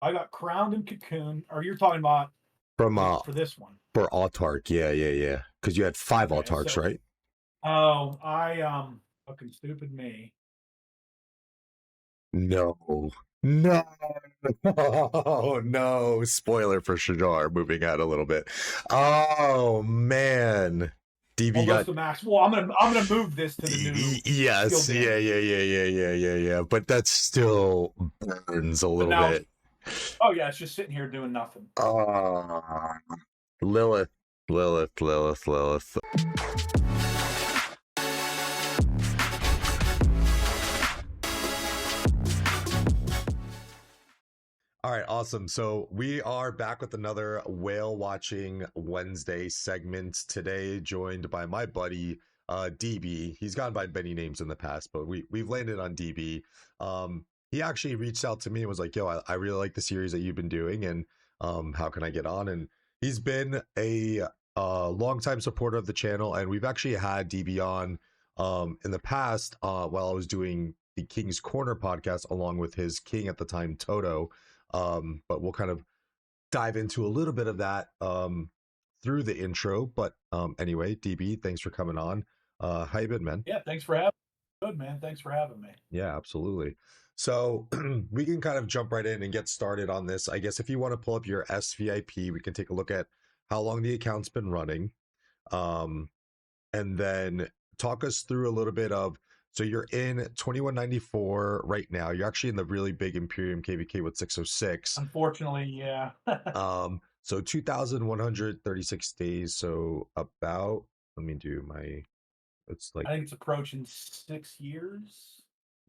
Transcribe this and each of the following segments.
I got crowned and cocoon. Or you're talking about From for this one? For autark, yeah. Because you had 5 autarks, so, right? Oh, fucking stupid me. No. No. Spoiler for Shadar, moving out a little bit. Oh man. DB got the max. Well, I'm gonna move this to the new. yes, yeah. But that still burns a little bit. Oh yeah, it's just sitting here doing nothing. Lilith. All right, awesome. So we are back with another whale watching Wednesday segment today, joined by my buddy DB. He's gone by many names in the past, but we've landed on DB. He actually reached out to me and was like, "Yo, I really like the series that you've been doing, and how can I get on?" And he's been a longtime supporter of the channel, and we've actually had DB on in the past while I was doing the King's Corner podcast along with his king at the time, Toto. But we'll kind of dive into a little bit of that through the intro. But anyway, DB, thanks for coming on. How you been, man? Yeah, thanks for having me. Good, man. Thanks for having me. Yeah, absolutely. So we can kind of jump right in and get started on this. I guess if you want to pull up your SVIP, we can take a look at how long the account's been running. And then talk us through a little bit of, so you're in 2194 right now. You're actually in the really big Imperium KVK with 606. Unfortunately, yeah. So 2,136 days. So about, let me do my, it's like, I think it's approaching 6 years.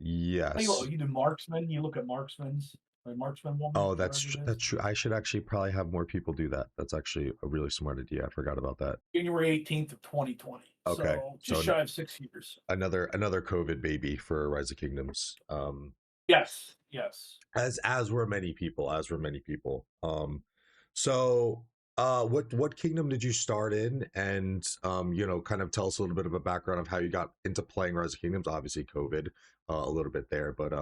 yes. You do marksman. You look at marksman's. Marksman woman. Oh, that's true. I should actually probably have more people do that. That's actually a really smart idea. I forgot about that. January 18th of 2020. Okay, so just shy of 6 years. Another COVID baby for Rise of Kingdoms. Yes. As were many people. So what kingdom did you start in? And kind of tell us a little bit of a background of how you got into playing Rise of Kingdoms. Obviously COVID a little bit there, but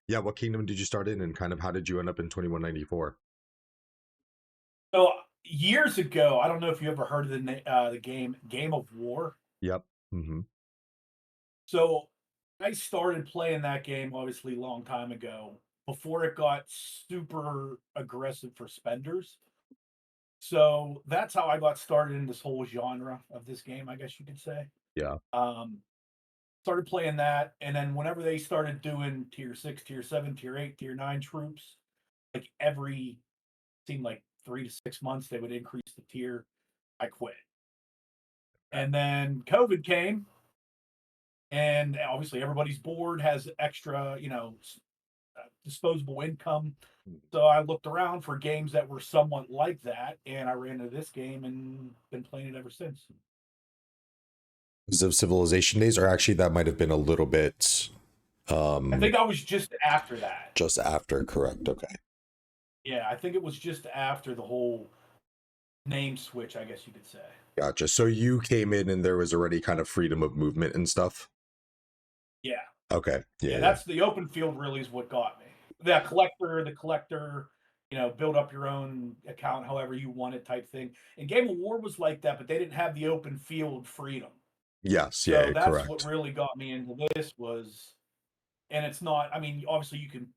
yeah, what kingdom did you start in, and kind of how did you end up in 2194? So years ago, I don't know if you ever heard of the Game of War. Yep. Mm-hmm. So I started playing that game obviously a long time ago, before it got super aggressive for spenders. So that's how I got started in this whole genre of this game, I guess you could say. Yeah. Started playing that, and then whenever they started doing tier 6, tier 7, tier 8, tier 9 troops, like seemed like 3 to 6 months they would increase the tier, I quit. And then COVID came, and obviously everybody's bored, has extra, disposable income. So I looked around for games that were somewhat like that, and I ran into this game and been playing it ever since. Of Civilization days, or actually that might have been a little bit. I think I was just after that. Just after, correct? Okay. Yeah, I think it was just after the whole name switch, I guess you could say. Gotcha. So you came in and there was already kind of freedom of movement and stuff? Yeah. Okay. Yeah. That's the open field really is what got me. The collector, build up your own account however you want it type thing. And Game of War was like that, but they didn't have the open field freedom. Yes. So yeah. That's correct. What really got me into this was, and it's not, I mean, obviously you can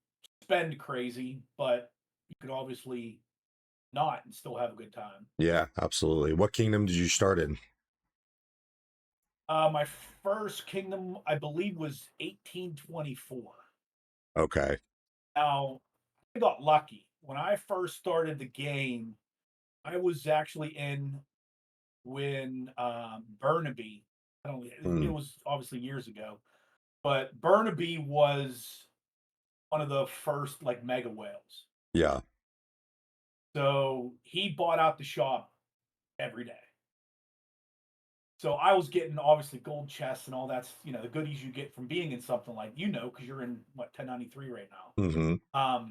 spend crazy, but you could obviously not and still have a good time. Yeah, absolutely. What kingdom did you start in? My first kingdom, I believe, was 1824. Okay. Now, I got lucky. When I first started the game, I was actually in when Burnaby, it was obviously years ago, but Burnaby was one of the first like mega whales. Yeah. So he bought out the shop every day. So I was getting obviously gold chests and all that's the goodies you get from being in something like because you're in 1093 right now. Mm-hmm.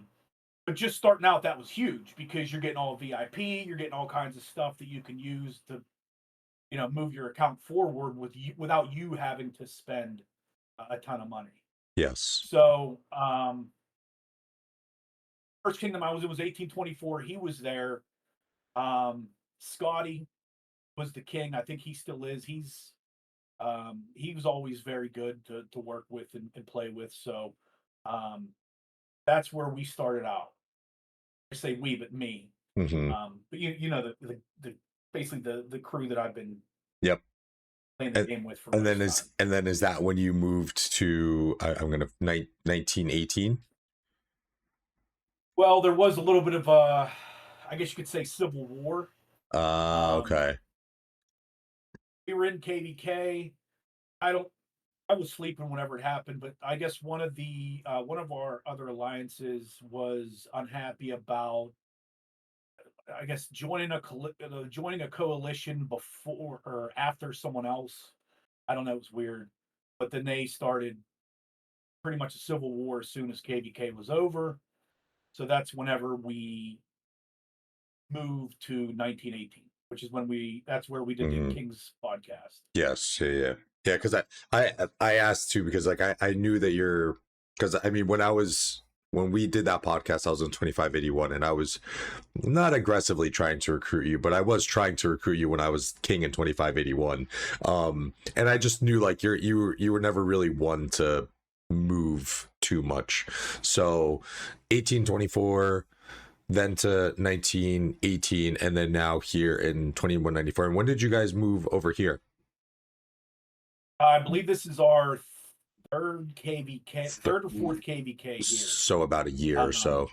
But just starting out, that was huge because you're getting all VIP, you're getting all kinds of stuff that you can use to move your account forward without you having to spend a ton of money. Yes. So first kingdom I was in was 1824. He was there. Scotty was the king. I think he still is. He was always very good to work with and play with. So that's where we started out. I say we, but me. Mm-hmm. But you know the basically the crew that I've been playing the game with for and then is that when you moved to I'm gonna 1918? Well, there was a little bit of I guess you could say civil war. Okay. We were in KVK. I was sleeping whenever it happened, but I guess one of our other alliances was unhappy about, I guess, joining a coalition before or after someone else. I don't know. It was weird, but then they started pretty much a civil war as soon as KVK was over. So that's whenever we moved to 1918, which is that's where we did the King's podcast. Yes, yeah. Because I asked too because like I knew that because I mean when we did that podcast I was in 2581 and I was not aggressively trying to recruit you, but I was trying to recruit you when I was king in 2581. And I just knew like you were never really one to move too much. So 1824, then to 1918, and then now here in 2194. And when did you guys move over here? I believe this is our third or fourth KVK here. So about a year or so.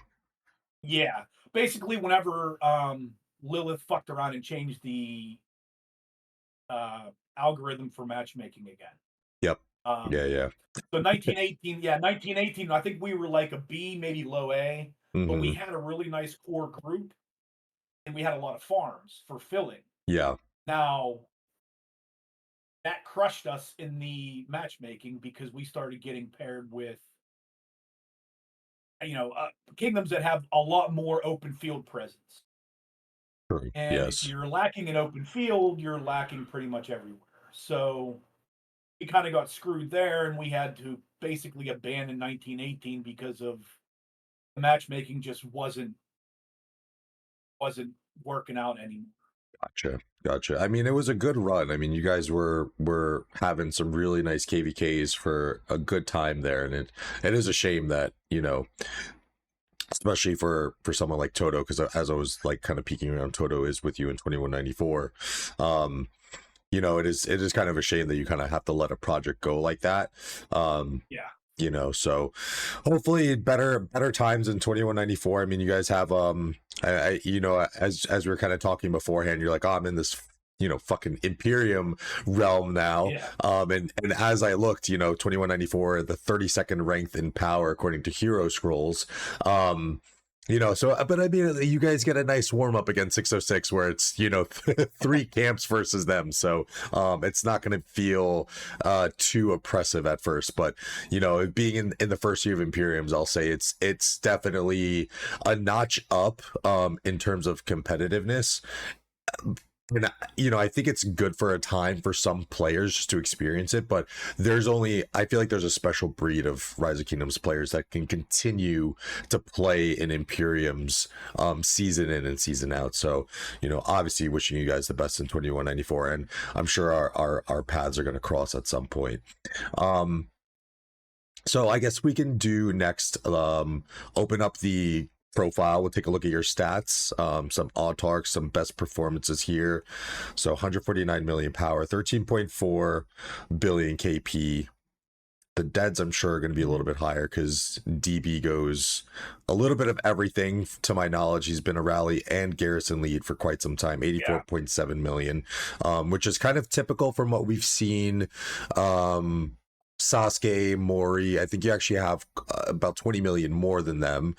Yeah. Basically, whenever Lilith fucked around and changed the algorithm for matchmaking again. Yep. Yeah. So 1918, I think we were like a B, maybe low A, but we had a really nice core group and we had a lot of farms for filling. Yeah. Now, that crushed us in the matchmaking because we started getting paired with, kingdoms that have a lot more open field presence. True. And yes. If you're lacking an open field, you're lacking pretty much everywhere. So we kind of got screwed there, and we had to basically abandon 1918 because of the matchmaking just wasn't working out anymore. Gotcha. I mean, it was a good run. I mean, you guys were having some really nice KVKs for a good time there, and it is a shame that, especially for someone like Toto, because as I was like kind of peeking around, Toto is with you in 2194. It is kind of a shame that you kind of have to let a project go like that. So hopefully better times in 2194. I mean, you guys have as we were kind of talking beforehand, you're like, oh, I'm in this fucking Imperium realm now. And as I looked, 2194, the 32nd ranked in power according to Hero Scrolls. But I mean, you guys get a nice warm up against 606 where it's, 3 camps versus them. So it's not going to feel too oppressive at first. But, being in the first year of Imperiums, I'll say it's definitely a notch up in terms of competitiveness. And I think it's good for a time for some players just to experience it, but I feel like there's a special breed of Rise of Kingdoms players that can continue to play in Imperiums season in and season out. So obviously wishing you guys the best in 2194, and I'm sure our paths are going to cross at some point. So I guess we can do next open up the profile. We'll take a look at your stats, some autarchs, some best performances here. So 149 million power, 13.4 billion KP. The deads I'm sure are going to be a little bit higher because DB goes a little bit of everything. To my knowledge, he's been a rally and Garrison lead for quite some time, 84.7 million, which is kind of typical from what we've seen. Sasuke, Mori, I think you actually have about 20 million more than them,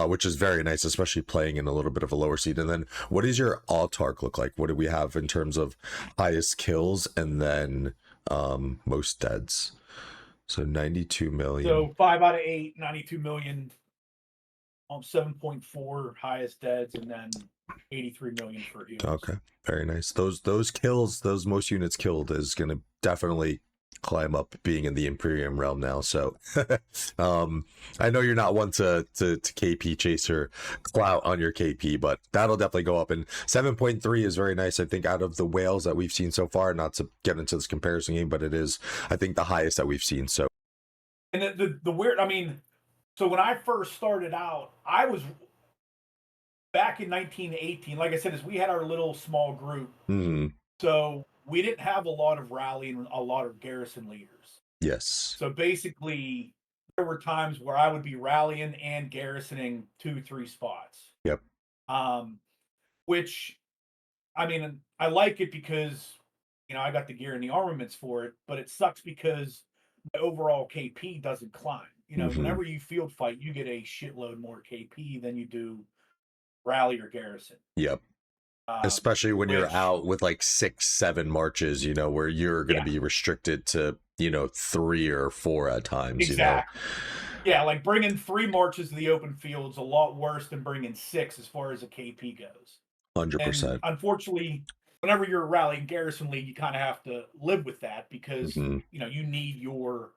which is very nice, especially playing in a little bit of a lower seed. And then what does your autarch look like? What do we have in terms of highest kills and then most deads? So 92 million. So 5 out of 8, 92 million, 7.4 highest deads, and then 83 million for heals. Okay, very nice. Those kills, those most units killed is going to definitely climb up being in the Imperium realm now. So I know you're not one to KP chaser clout on your KP, but that'll definitely go up. And 7.3 is very nice. I think out of the whales that we've seen so far, not to get into this comparison game, but it is, I think, the highest that we've seen. So, and the weird, I mean, so when I first started out, I was back in 1918. Like I said, is we had our little small group, so we didn't have a lot of rally and a lot of garrison leaders. Yes. So basically, there were times where I would be rallying and garrisoning 2-3 spots. Yep. Which, I mean, I like it because, you know, I got the gear and the armaments for it, but it sucks because my overall KP doesn't climb. You know, whenever you field fight, you get a shitload more KP than you do rally or garrison. Yep. Especially when you're out with like 6-7 marches, you know, where you're going to be restricted to, you know, 3 or 4 at times. Exactly. You know? Yeah, like bringing 3 marches to the open field is a lot worse than bringing 6 as far as a KP goes. 100%. And unfortunately, whenever you're a rally and garrison league, you kind of have to live with that because you know you need your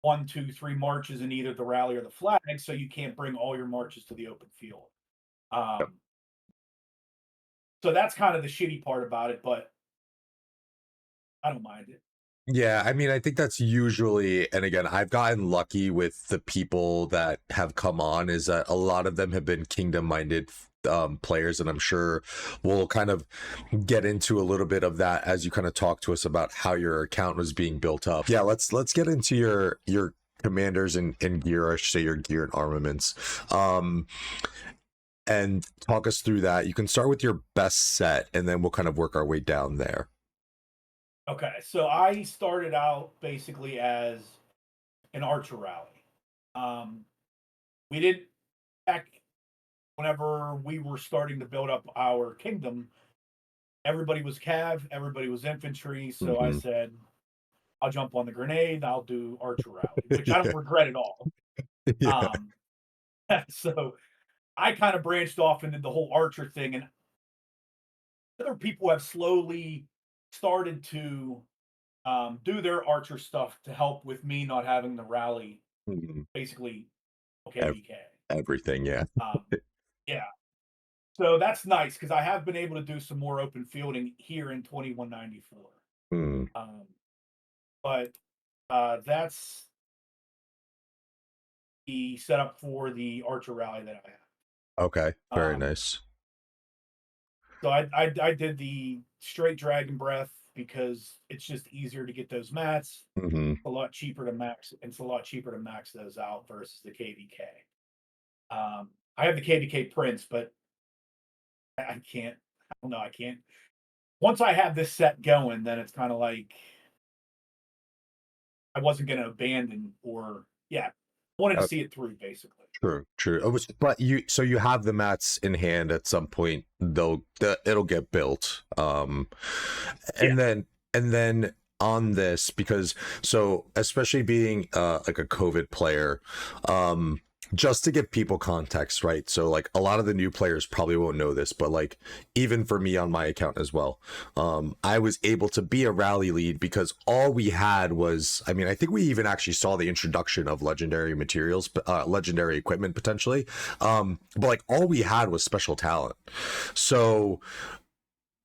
1, 2, 3 marches in either the rally or the flag, so you can't bring all your marches to the open field. So that's kind of the shitty part about it, but I don't mind it. Yeah, I mean, I think that's usually, and again, I've gotten lucky with the people that have come on, is that a lot of them have been kingdom-minded players, and I'm sure we'll kind of get into a little bit of that as you kind of talk to us about how your account was being built up. Yeah, let's get into your commanders and gear, or I should say your gear and armaments. And talk us through that. You can start with your best set, and then we'll kind of work our way down there. Okay, so I started out basically as an archer rally. We did back whenever we were starting to build up our kingdom. Everybody was cav, everybody was infantry. So I said, I'll jump on the grenade. I'll do archer rally, which I don't regret at all. So I kind of branched off into the whole archer thing, and other people have slowly started to do their archer stuff to help with me not having the rally. Basically, everything, yeah. Yeah. So that's nice because I have been able to do some more open fielding here in 2194. But that's the setup for the archer rally that I have. Okay, very nice. So I did the straight dragon breath because it's just easier to get those mats. A lot cheaper to max. It's a lot cheaper to max those out versus the KVK. I have the KVK prints, but I can't. I don't know. I can't. Once I have this set going, then it's kind of like I wasn't going to abandon, or wanted to see it through, basically. True. But you have the mats in hand at some point. It'll get built. And then on this, because especially being like a COVID player, just to give people context, right? So like a lot of the new players probably won't know this, but like even for me on my account as well, I was able to be a rally lead because all we had was, I mean, I think we even actually saw the introduction of legendary materials, legendary equipment potentially, but like all we had was special talent. So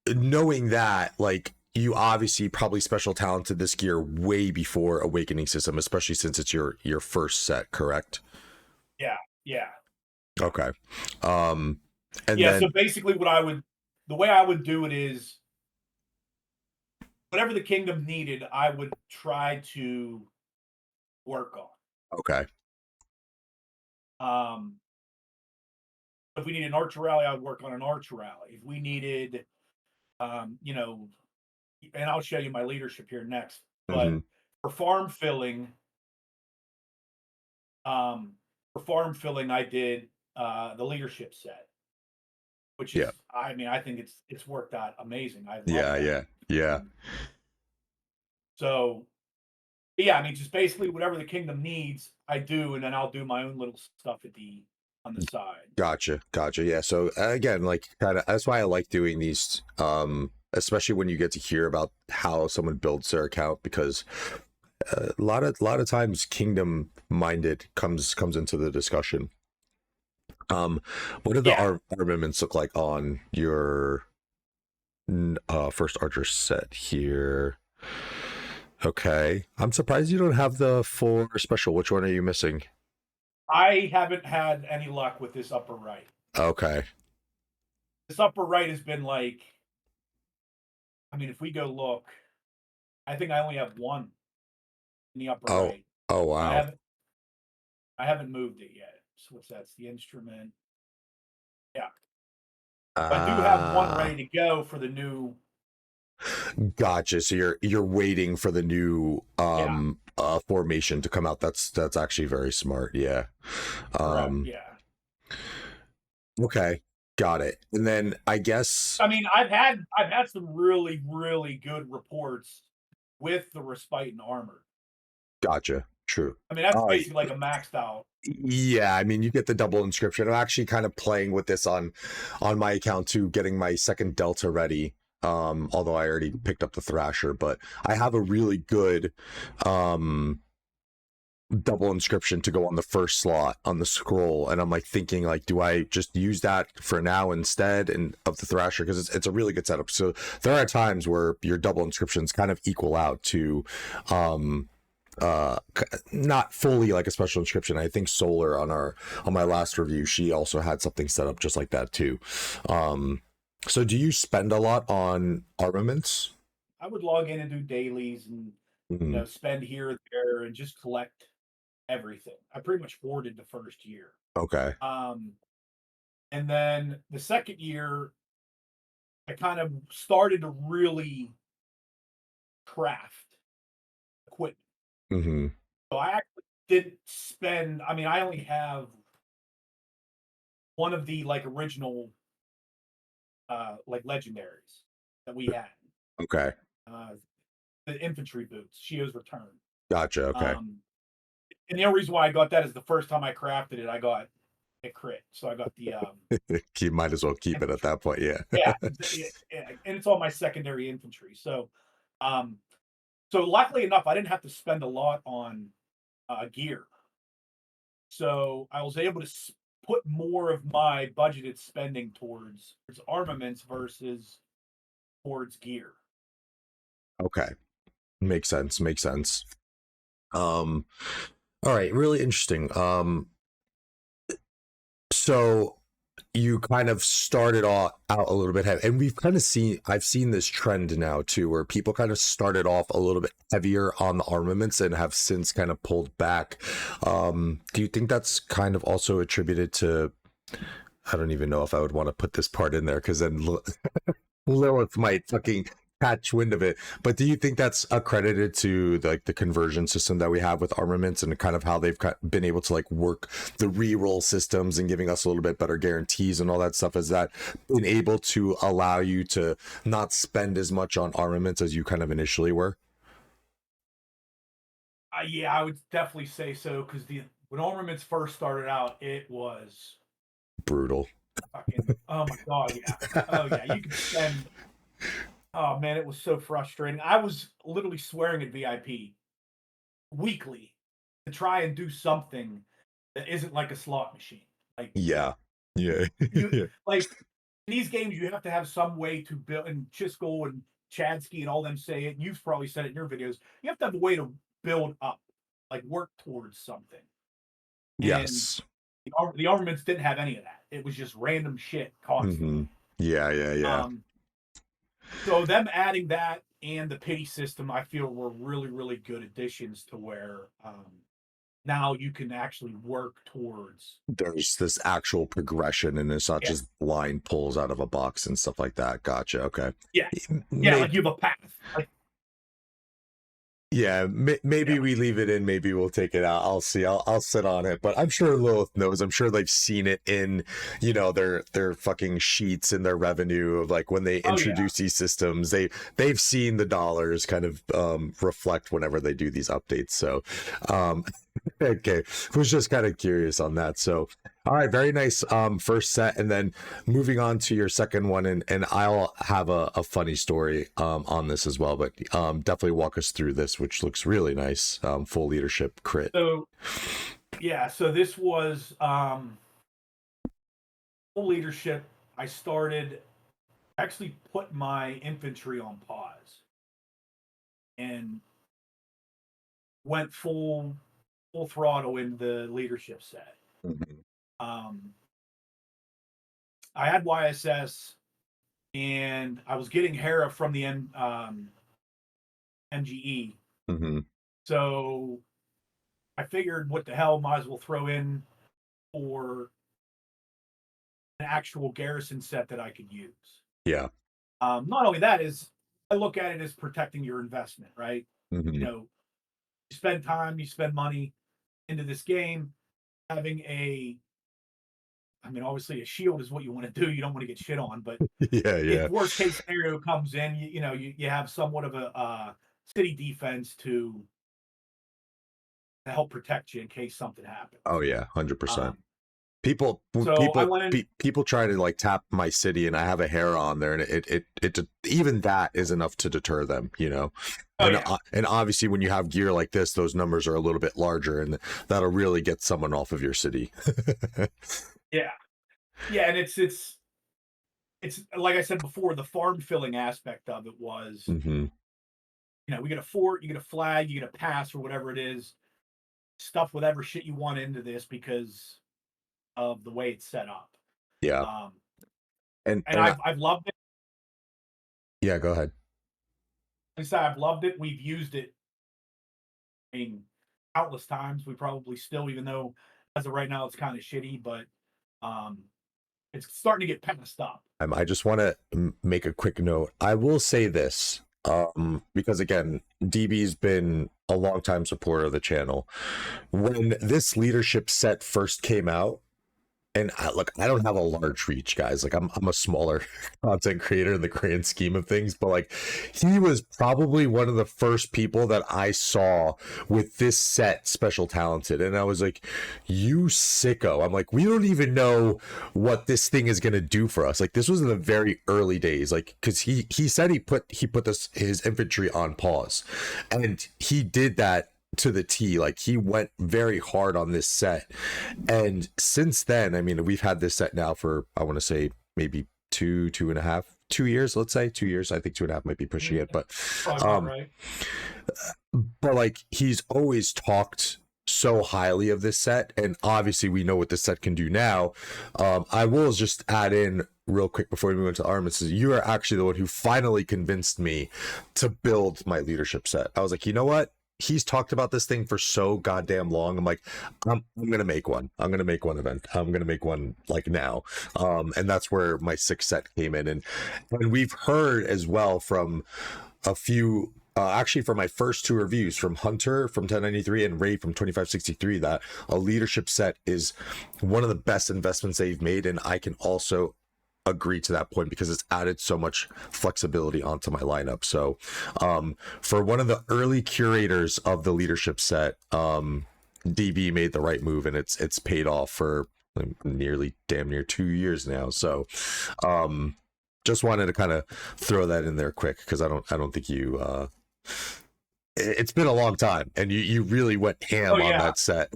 knowing that, like, you obviously probably special talented this gear way before Awakening System, especially since it's your first set, correct? Yeah. Okay. And then, so basically the way I would do it is whatever the kingdom needed, I would try to work on. Okay. If we needed an archer rally, I would work on an archer rally. If we needed, you know, and I'll show you my leadership here next, but for farm filling, I did the leadership set, which is, I mean, I think it's worked out amazing. I love Yeah. So, I mean, just basically whatever the kingdom needs, I do, and then I'll do my own little stuff on the side. Gotcha. Yeah. So again, like kind of that's why I like doing these, especially when you get to hear about how someone builds their account, because a lot of times kingdom minded comes into the discussion. What do the armaments look like on your first archer set here? Okay, I'm surprised you don't have the 4 special. Which one are you missing? I haven't had any luck with this upper right. Okay. This upper right has been like, I mean, if we go look, I think I only have 1 in the upper right. Oh wow. I haven't moved it yet. So what's that? It's the instrument. Yeah. I do have 1 ready to go for the new. Gotcha. So you're waiting for the new formation to come out. That's actually very smart. Yeah. Yeah. Okay. Got it. And then I guess, I mean, I've had some really, really good reports with the respite and armor. Gotcha. True. I mean, that's basically like a maxed out. Yeah, I mean, you get the double inscription. I'm actually kind of playing with this on my account too, getting my second Delta ready. Although I already picked up the Thrasher, but I have a really good double inscription to go on the first slot on the scroll, and I'm like thinking, like, do I just use that for now instead of the Thrasher, because it's a really good setup. So there are times where your double inscriptions kind of equal out to not fully like a special inscription. I think Solar on my last review, she also had something set up just like that too. So do you spend a lot on armaments? I would log in and do dailies and spend here and there and just collect everything. I pretty much hoarded the first year. Okay. And then the second year, I kind of started to really craft equipment. Mm-hmm. So I actually didn't spend. I mean, I only have one of the like original like legendaries that we had. Okay. The infantry boots, Shio's Return. Gotcha. Okay. And the only reason why I got that is the first time I crafted it, I got a crit. So I got the you might as well keep it at that point, yeah. yeah, and it's all my secondary infantry. So so luckily enough, I didn't have to spend a lot on gear. So I was able to put more of my budgeted spending towards armaments versus towards gear. Okay. Makes sense. All right, really interesting. So you kind of started out a little bit heavy, and I've seen this trend now too, where people kind of started off a little bit heavier on the armaments and have since kind of pulled back. Do you think that's kind of also attributed to, I don't even know if I would want to put this part in there, because then Lilith might fucking catch wind of it, but do you think that's accredited to like the conversion system that we have with armaments and kind of how they've been able to like work the reroll systems and giving us a little bit better guarantees and all that stuff? Has that been able to allow you to not spend as much on armaments as you kind of initially were? Yeah, I would definitely say so, because when armaments first started out, it was brutal. Fucking, oh my god, yeah. Oh yeah, you could spend. Oh man, it was so frustrating. I was literally swearing at VIP weekly to try and do something that isn't like a slot machine. Like yeah. Like in these games, you have to have some way to build. And Chisco and Chadsky and all them say it. And you've probably said it in your videos. You have to have a way to build up, like work towards something. Yes. And the armaments didn't have any of that. It was just random shit constantly. Mm-hmm. Yeah. So them adding that and the pity system, I feel, were really, really good additions to where now you can actually work towards. There's this actual progression, and it's not just blind pulls out of a box and stuff like that. Gotcha. Okay. Yeah. Like you have a path. Like, yeah, maybe we leave it in, maybe we'll take it out. I'll see. I'll sit on it, but I'm sure Lilith knows. I'm sure they've seen it in, their fucking sheets and their revenue of like when they introduce these systems. They've seen the dollars kind of reflect whenever they do these updates. So Okay, was just kind of curious on that. So, all right, very nice first set, and then moving on to your second one, and I'll have a funny story on this as well, but definitely walk us through this, which looks really nice. Full leadership crit. So yeah, so this was full leadership. I actually put my infantry on pause and went full throttle in the leadership set. Mhm. I had YSS and I was getting Hera from the MGE. Mm-hmm. So I figured, what the hell, might as well throw in for an actual Garrison set that I could use. Yeah. Not only that, is I look at it as protecting your investment, right? Mm-hmm. You know, you spend time, you spend money into this game, having obviously a shield is what you want to do. You don't want to get shit on, but Yeah, if worst case scenario comes in, you have somewhat of a city defense to help protect you in case something happens. Oh yeah, 100%. Um, People so I went in. People try to like tap my city, and I have a hair on there, and it even that is enough to deter them, you know. Oh yeah, And obviously when you have gear like this, those numbers are a little bit larger, and that'll really get someone off of your city. yeah, yeah, and it's like I said before, the farm filling aspect of it was, Mm-hmm. we get a fort, you get a flag, you get a pass or whatever it is, stuff whatever shit you want into this because of the way it's set up. Yeah, Um, and and I've loved it. yeah, go ahead. Like I said, I've loved it. We've used it, I mean, countless times. We probably still, even though as of right now it's kind of shitty, but um, it's starting to get passed up. I just want to make a quick note. I will say this, because again, DB's been a long time supporter of the channel. When this leadership set first came out, and look, I don't have a large reach, guys. Like I'm a smaller content creator in the grand scheme of things, but like he was probably one of the first people that I saw with this set special talented, and I was like, "You sicko!" I'm like, "We don't even know what this thing is gonna do for us." Like this was in the very early days, like because he said he put his infantry on pause, and he did that to the T. Like he went very hard on this set, and since then, I mean, we've had this set now for, I want to say, maybe 2.5 2 years, let's say 2 years. I think 2.5 might be pushing it, but right. But like he's always talked so highly of this set, and obviously we know what this set can do now. I will just add in real quick before we move into armaments, you are actually the one who finally convinced me to build my leadership set. I was like, you know what, he's talked about this thing for so goddamn long. I'm like, I'm gonna make one. I'm gonna make one event. I'm gonna make one like now. And that's where my 6th set came in, and we've heard as well from a few. Actually, for my first 2 reviews, from Hunter from 1093 and Ray from 2563, that a leadership set is one of the best investments they've made, and I can also agree to that point because it's added so much flexibility onto my lineup. So for one of the early curators of the leadership set, DB made the right move, and it's paid off for nearly damn near 2 years now. So just wanted to kind of throw that in there quick because I don't think you it's been a long time, and you really went ham on that set.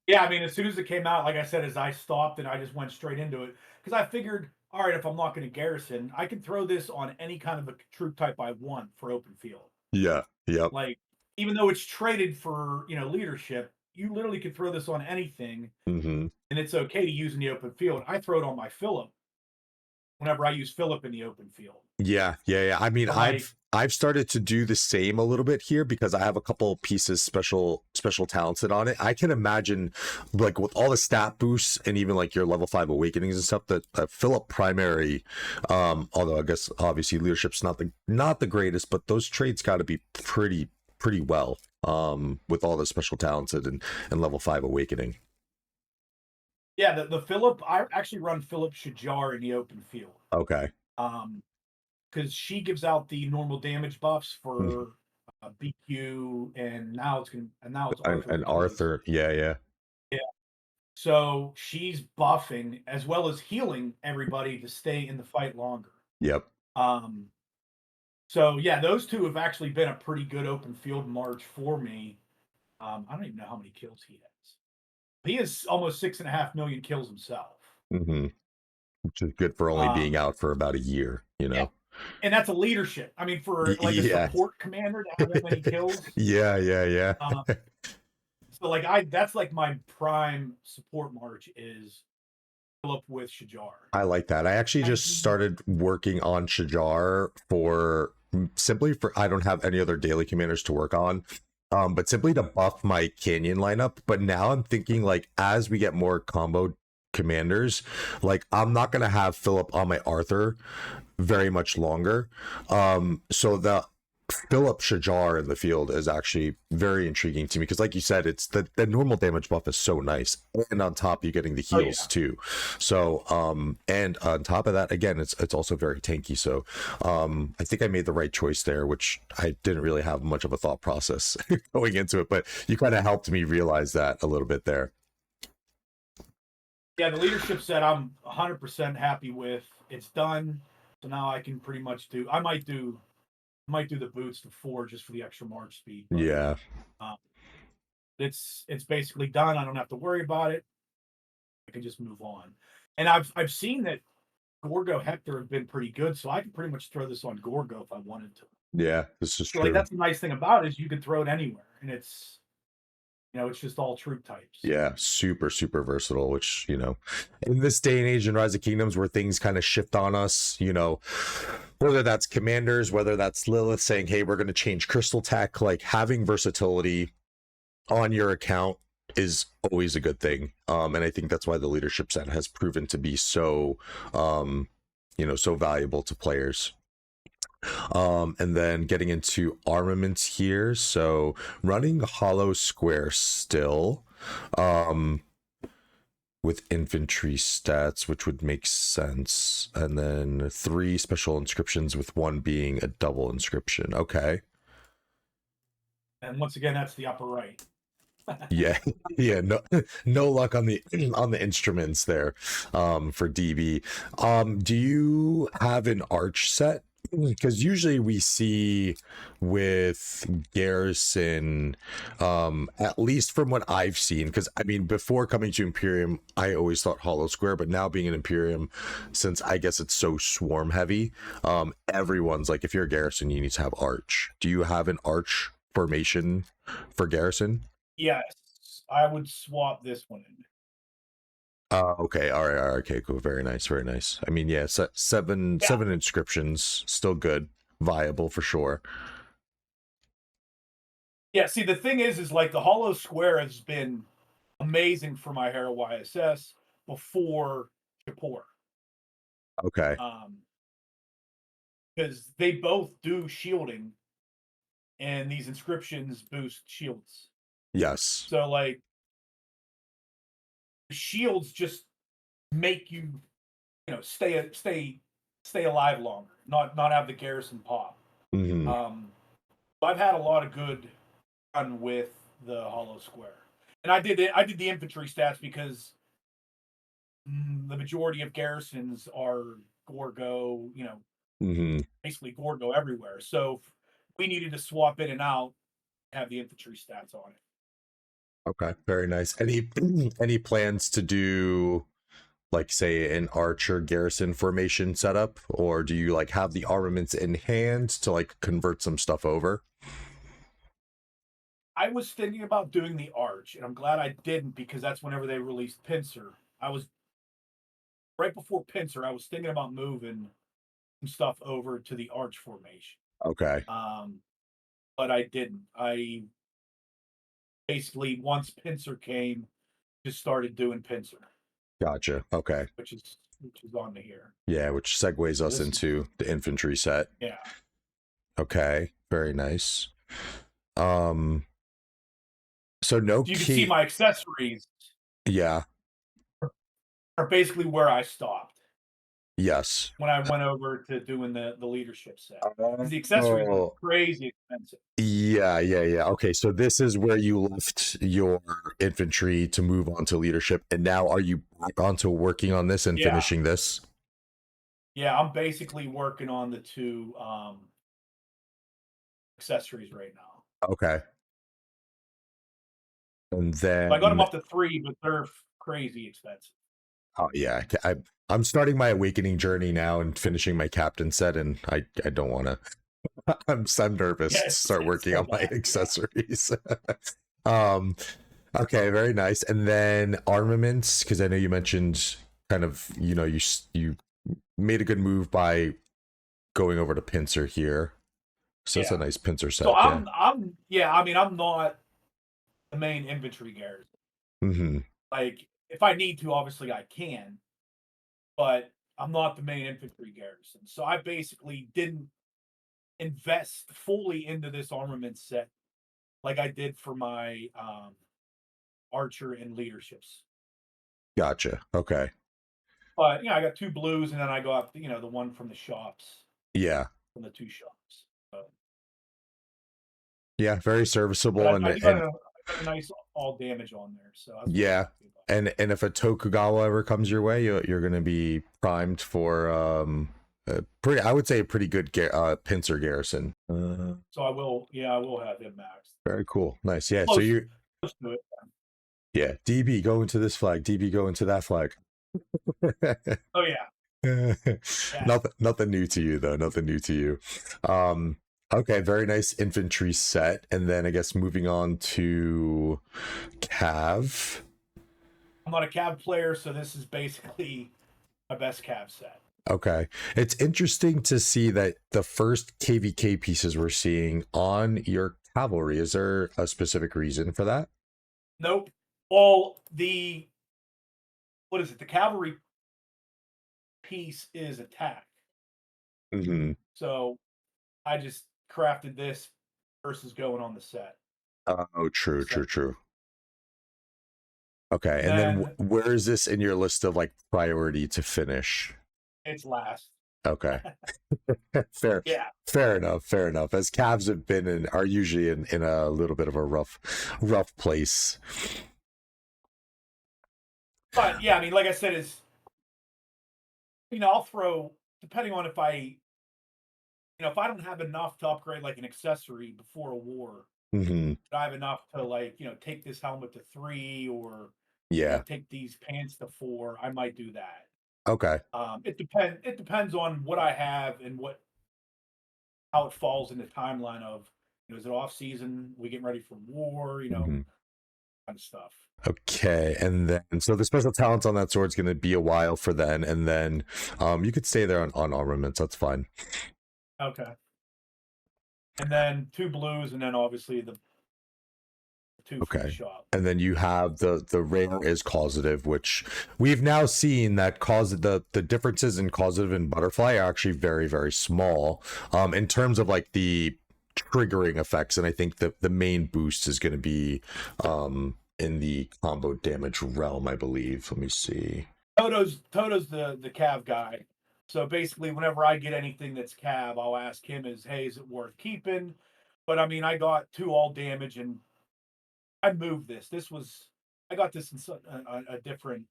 Yeah, I mean, as soon as it came out, like I said, as I stopped and I just went straight into it because I figured, all right, if I'm not going to Garrison, I can throw this on any kind of a troop type I want for open field. Yeah, yep. Like, even though it's traded for leadership, you literally could throw this on anything, and it's okay to use in the open field. I throw it on my Philip whenever I use Philip in the open field. Yeah. I mean, I've started to do the same a little bit here because I have a couple pieces special talented on it. I can imagine, like with all the stat boosts and even like your level 5 awakenings and stuff, that Philip primary, although I guess obviously leadership's not the greatest, but those traits got to be pretty well with all the special talented and level 5 awakening. Yeah, the Philip, I actually run Philip Shajar in the open field. Okay. Because she gives out the normal damage buffs for BQ, and now it's Arthur. And which is- Arthur, yeah. So she's buffing as well as healing everybody to stay in the fight longer. Yep. So yeah, those two have actually been a pretty good open field march for me. I don't even know how many kills he has. He has almost 6.5 million kills himself. Mm-hmm. Which is good for only being out for about a year, you know. Yeah. And that's a leadership. I mean, for like a support commander to have that many kills. Yeah. So like that's like my prime support march is Philip with Shajar. I like that. I actually just started working on Shajar simply for I don't have any other daily commanders to work on. But simply to buff my Canyon lineup. But now I'm thinking like as we get more combo commanders, like I'm not gonna have Philip on my Arthur very much longer. So the Philip Shajar in the field is actually very intriguing to me because, like you said, it's the normal damage buff is so nice, and on top you're getting the heals too. So and on top of that, again, it's also very tanky. So I think I made the right choice there, which I didn't really have much of a thought process going into it, but you kind of helped me realize that a little bit there. Yeah, the leadership set I'm 100% happy with. It's done, so now I can pretty much do. I might do the boots to 4 just for the extra march speed. But, yeah. It's basically done. I don't have to worry about it. I can just move on. And I've seen that Gorgo Hector have been pretty good, so I can pretty much throw this on Gorgo if I wanted to. Yeah, this is true. Like that's the nice thing about it is you can throw it anywhere, and it's it's just all troop types. Yeah, super versatile, which, in this day and age in Rise of Kingdoms where things kind of shift on us, whether that's commanders, whether that's Lilith saying, hey, we're going to change crystal tech, like having versatility on your account is always a good thing. And I think that's why the leadership set has proven to be so, so valuable to players. And then getting into armaments here, so running hollow square still with infantry stats, which would make sense, and then 3 special inscriptions with 1 being a double inscription. Okay. And once again, that's the upper right. yeah no luck on the instruments there for DB. Do you have an arch set? Because usually we see with Garrison, at least from what I've seen, because I mean, before coming to Imperium, I always thought hollow square, but now being an Imperium, since I guess it's so swarm heavy, everyone's like, if you're a Garrison, you need to have arch. Do you have an arch formation for Garrison? Yes, I would swap this one in. Okay, all right, okay, cool, very nice. I mean, yeah, seven inscriptions, still good, viable for sure. Yeah, see, the thing is like the hollow square has been amazing for my Hero YSS before Japor. Okay. Because they both do shielding, and these inscriptions boost shields. Yes. So like shields just make you stay alive longer, not have the Garrison pop. I've had a lot of good fun with the hollow square, and I did the infantry stats because the majority of Garrisons are Gorgo, basically Gorgo everywhere. So we needed to swap in and out, have the infantry stats on it. Okay, very nice. Any plans to do, like, say, an archer Garrison formation setup, or do you like have the armaments in hand to like convert some stuff over? I was thinking about doing the arch, and I'm glad I didn't, because that's whenever they released Pincer. I was right before Pincer. I was thinking about moving some stuff over to the arch formation. Okay. But I didn't. I basically, once Pincer came, just started doing Pincer. Gotcha. Okay. Which is on to here. Yeah, which segues us into the infantry set. Yeah. Okay. Very nice. So no. You can see my accessories. Yeah. Are basically where I stopped. Yes. When I went over to doing the leadership set. The accessories are crazy expensive. Yeah, yeah, yeah. Okay, so this is where you left your infantry to move on to leadership, and now are you back onto working on this and Yeah. finishing this? Yeah, I'm basically working on the 2 accessories right now. Okay. And I got them then, up to 3, but they're crazy expensive. oh yeah, I'm starting my awakening journey now and finishing my captain set, and I don't want to. I'm nervous to Yeah, start it's working so on my bad. Yeah. accessories. um, okay, very nice. And then armaments, because I know you mentioned kind of, you made a good move by going over to Pincer here. So it's a Yeah. nice Pincer So set, yeah. yeah, I mean, I'm not the main infantry garrison. Mm-hmm. Like, if I need to, obviously I can, but I'm not the main infantry garrison. So I basically didn't invest fully into this armament set like I did for my archer and leaderships. Gotcha. Okay. But I got 2 blues, and then I got the one from the shops, Yeah. from the 2 shops. Yeah. Very But serviceable I and do got a nice all damage on there, so that's what I'm yeah. happy about. And if a Tokugawa ever comes your way, you're gonna be primed for pretty, I would say, a pretty good Pincer garrison. So I will have him maxed. Very cool. Nice. Yeah. So Close, you close to it. yeah, DB go into this flag, DB go into that flag. Oh yeah. Yeah. Nothing new to you though. Nothing new to you. Okay, very nice infantry set, and then I guess moving on to Cav. I'm not a Cav player, so this is basically my best Cav set. Okay, it's interesting to see that the first KVK pieces we're seeing on your cavalry. Is there a specific reason for that? Nope. Well, what is it? The cavalry piece is attack. Mm-hmm. So I just crafted this versus going on the set. Oh, true, So, true. Okay, and then then where is this in your list of like priority to finish? it's last. Okay. fair Yeah. fair enough, as calves have been and are usually in a little bit of a rough place. But yeah, I mean, like I said, I'll throw, depending on if I don't have enough to upgrade like an accessory before a war, Mm-hmm. I have enough to like, take this helmet to 3 or Yeah. take these pants to 4, I might do that. Okay. It depends on what I have and how it falls in the timeline of, is it off season? We getting ready for war? Mm-hmm. Kind of stuff. Okay, and then so the special talents on that sword is going to be a while for then, and then you could stay there on armaments. That's fine. Okay. And then 2 blues, and then obviously the 2 from the shop. And then you have the rare is causative, which we've now seen that the differences in causative and butterfly are actually very, very small in terms of like the triggering effects. And I think the main boost is going to be in the combo damage realm, I believe. Let me see. Toto's the Cav guy. So basically, whenever I get anything that's Cav, I'll ask him, hey, is it worth keeping? But I mean, I got 2 all damage, and I moved this. I got this in a different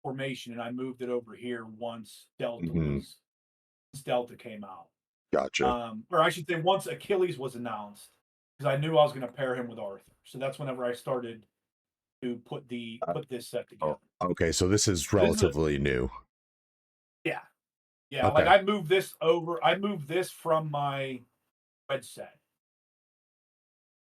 formation, and I moved it over here once Delta came out. Gotcha. Or I should say, once Achilles was announced, because I knew I was going to pair him with Arthur. So that's whenever I started to put this set together. Oh, okay, so this is relatively new. Yeah. Yeah, okay. Like I moved this from my Wedge set.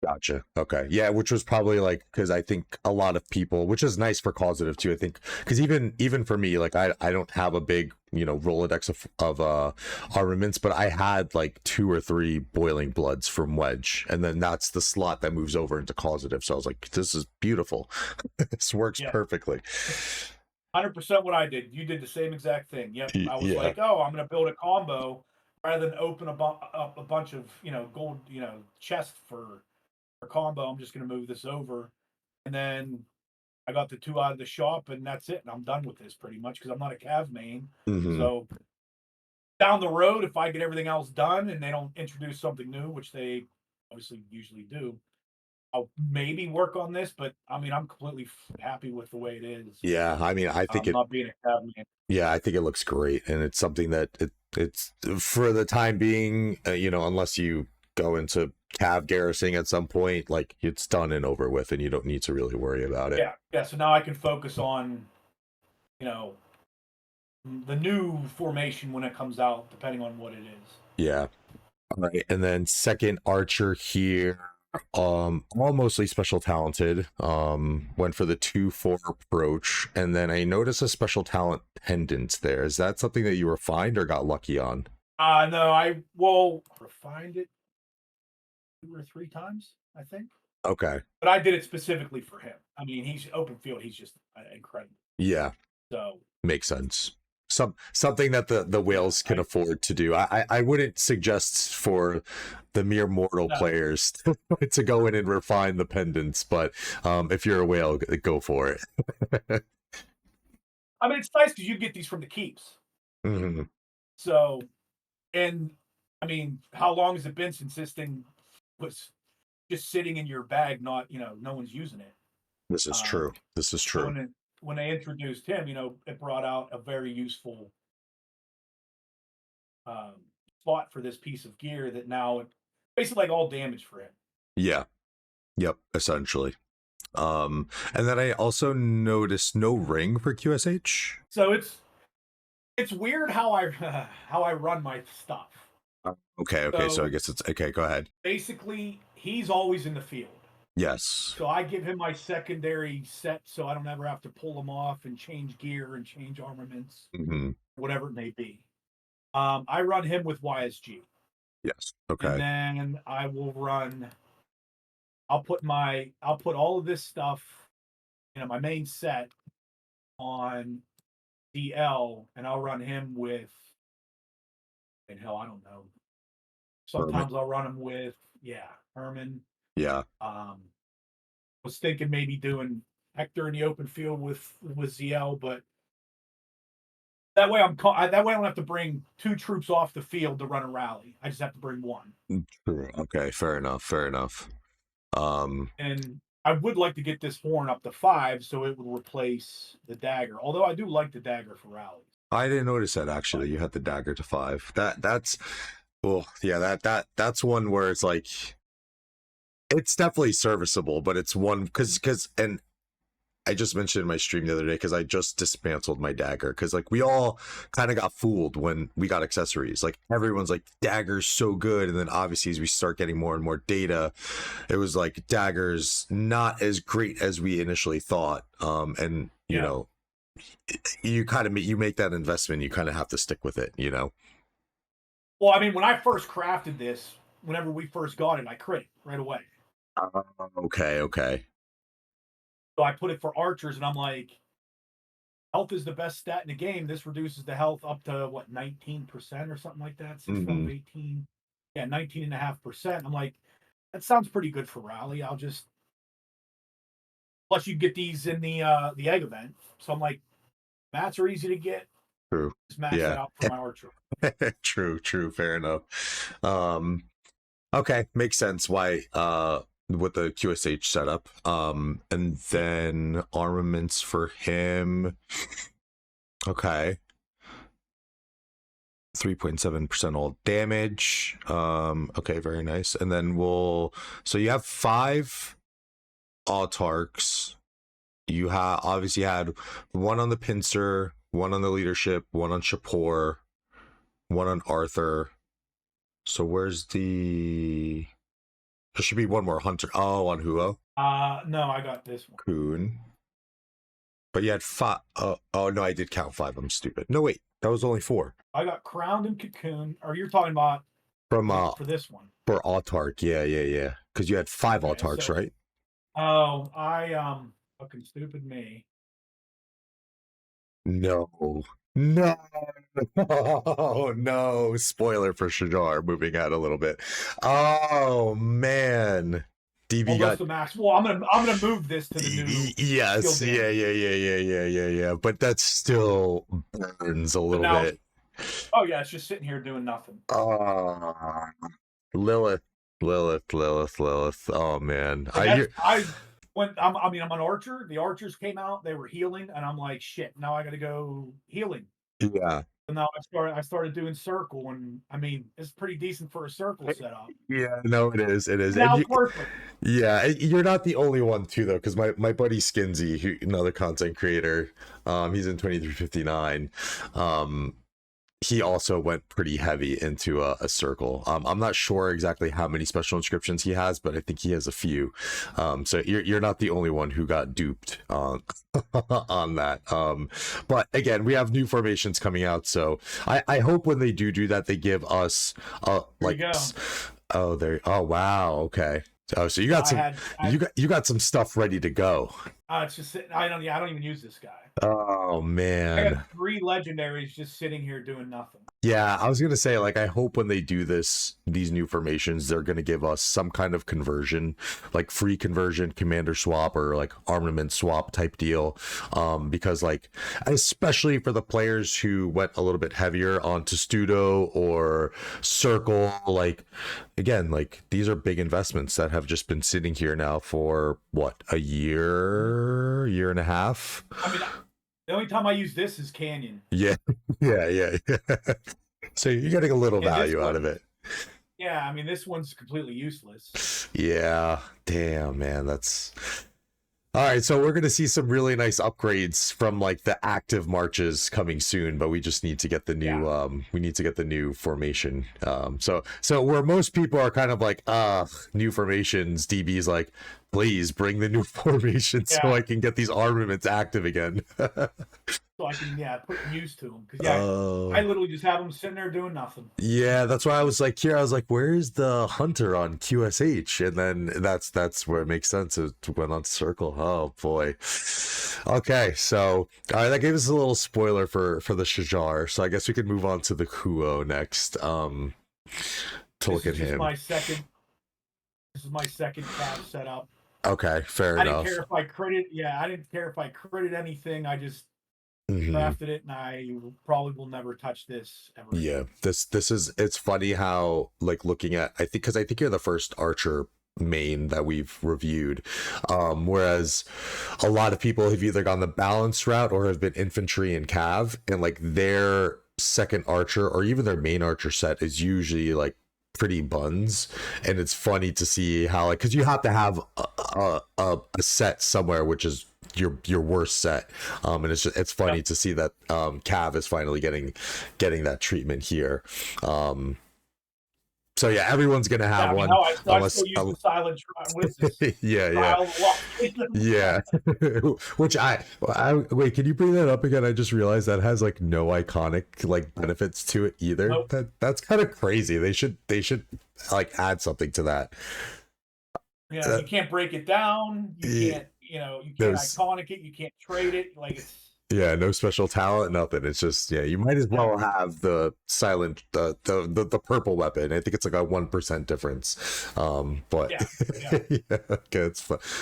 Gotcha. Okay. Yeah, which was probably like, because I think a lot of people, which is nice for causative too. I think because even for me, like I don't have a big Rolodex of armaments, but I had like 2 or 3 boiling bloods from Wedge, and then that's the slot that moves over into causative. So I was like, this is beautiful. This works perfectly. 100% what I did. You did the same exact thing. Yep. I was like, oh, I'm going to build a combo rather than open up a bunch of gold chest for combo. I'm just going to move this over, and then I got the 2 out of the shop, and that's it. And I'm done with this pretty much because I'm not a Cav main. Mm-hmm. So down the road, if I get everything else done and they don't introduce something new, which they obviously usually do. I'll maybe work on this, but I mean, I'm completely happy with the way it is. Yeah, I mean, I think I'm not being a Cav man. Yeah, I think it looks great, and it's something that it's for the time being, you know, unless you go into Cav Garrison at some point, like it's done and over with, and you don't need to really worry about it. Yeah. So now I can focus on, you know, the new formation when it comes out, depending on what it is. Yeah. All right, and then second archer here, all mostly special talented. Went for the 2-4 approach, and then I noticed a special talent pendant there. Is that something that you refined or got lucky on? No, I refined it 2 or 3 times, I think. Okay. But I did it specifically for him. I mean, he's open field. He's just incredible. Yeah. So makes sense. Something that the whales can afford to do. I wouldn't suggest for the mere mortal players to go in and refine the pendants, but if you're a whale, go for it. I mean, it's nice because you get these from the keeps. Mm-hmm. So, and I mean, how long has it been since this thing was just sitting in your bag? Not, you know, no one's using it. This is true. This is true. When they introduced him, you know, it brought out a very useful spot for this piece of gear that now basically like all damage for him. Yeah. Yep. Essentially. And then I also noticed no ring for QSH. So it's weird how I run my stuff. Okay. So I guess it's okay. Go ahead. Basically, he's always in the field. Yes. So I give him my secondary set so I don't ever have to pull him off and change gear and change armaments, whatever it may be. I run him with YSG. Yes. Okay. And then I will run. I'll put all of this stuff, you know, my main set on DL, and I'll run him with. And hell, I don't know. Sometimes I'll run him with Herman. Yeah. Was thinking maybe doing Hector in the open field with ZL, but that way I don't have to bring 2 troops off the field to run a rally. I just have to bring 1. Okay, fair enough. And I would like to get this horn up to 5 so it would replace the dagger. Although I do like the dagger for rallies. I didn't notice that actually. You had the dagger to 5. That's well, yeah, that's one where it's like it's definitely serviceable, but it's one because and I just mentioned in my stream the other day because I just dismantled my dagger because like we all kind of got fooled when we got accessories. Like everyone's like dagger's so good, and then obviously as we start getting more and more data, it was like dagger's not as great as we initially thought. And you know, you kind of make that investment, you kind of have to stick with it, you know. Well, I mean, when I first crafted this, whenever we first got it, I crit right away. Okay. So I put it for archers, and I'm like, health is the best stat in the game. This reduces the health up to, 19% or something like that? 18. Yeah, 19.5%. I'm like, that sounds pretty good for rally. I'll just... Plus, you get these in the egg event. So I'm like, mats are easy to get. True. Just max it out for my archer. True. Fair enough. Okay, makes sense why with the QSH setup. And then armaments for him. Okay. 3.7% all damage. Okay, very nice. And then so you have 5 autarchs. You obviously had 1 on the Pincer, 1 on the leadership, 1 on Shapur, 1 on Arthur. So where's there should be 1 more hunter. Oh, on Huo? No, I got this one. Coon. But you had 5. Oh no, I did count 5. I'm stupid. No, wait, that was only 4. I got Crowned and Cocoon. Or you're talking about from for this one? For Autark, yeah. Because you had 5 Autarks, right? Oh, fucking stupid me. No. Spoiler for Shajar, moving out a little bit. Oh man. DB got the max. Well, I'm gonna move this to the new. Yes, yeah. But that still burns a little bit. Oh yeah, it's just sitting here doing nothing. Lilith Lilith. Oh man, Like I went. I'm an archer. The archers came out. They were healing, and I'm like, shit. Now I got to go healing. yeah. And now I started doing circle, and I mean, it's pretty decent for a circle setup. Yeah, no, it is. It is. And now it's worthless. Yeah, you're not the only one too, though, because my buddy Skinsy, who another content creator, he's in 2359. He also went pretty heavy into a circle. I'm not sure exactly how many special inscriptions he has, but I think he has a few. So you're not the only one who got duped on on that. But again, we have new formations coming out, so I hope when they do that, they give us like. Oh wow, okay. Oh, so you got you got some stuff ready to go. It's just sitting. I don't even use this guy. Oh man, I got 3 legendaries just sitting here doing nothing. Yeah, I was gonna say, like, I hope when they do these new formations, they're gonna give us some kind of conversion, like free conversion, commander swap, or like armament swap type deal. Because like, especially for the players who went a little bit heavier on Testudo or Circle, like, again, like these are big investments that have just been sitting here now for what, a year and a half. I mean, the only time I use this is Canyon. Yeah. So you're getting a little value out of it. Yeah, I mean, this one's completely useless. Yeah, damn, man, that's all right. So we're gonna see some really nice upgrades from like the active marches coming soon, but we just need to get the new we need to get the new formation. So where most people are kind of like, new formations, DB's like, please bring the new formation so I can get these armaments active again. So I can put use to them, because I literally just have them sitting there doing nothing. Yeah, that's why I was like, here I was like, where's the hunter on QSH? And then that's where it makes sense. It went on Circle. Oh boy. Okay, so all right, that gave us a little spoiler for the Shajar. So I guess we could move on to the Kuo next. To look at him. This is my second Cav setup. Okay, fair enough. I didn't care if I critted anything. I just crafted it, and I probably will never touch this ever. Yeah, this is, it's funny how, like, looking at, I think you're the first archer main that we've reviewed, whereas a lot of people have either gone the balanced route or have been infantry and cav, and like their second archer or even their main archer set is usually like pretty buns. And it's funny to see how, like, because you have to have a set somewhere which is your worst set, and it's funny to see that Cav is finally getting that treatment here. So yeah, everyone's gonna have one. I still use the silent witness. Yeah. Which I wait, can you bring that up again? I just realized that has like no iconic like benefits to it either. Nope. That's kind of crazy. They should like add something to that. Yeah, you can't break it down. You can't. You can't iconic it. You can't trade it. Like, it's. Yeah, no special talent, nothing. It's just, you might as well have the silent, the purple weapon. I think it's like a 1% difference. But okay,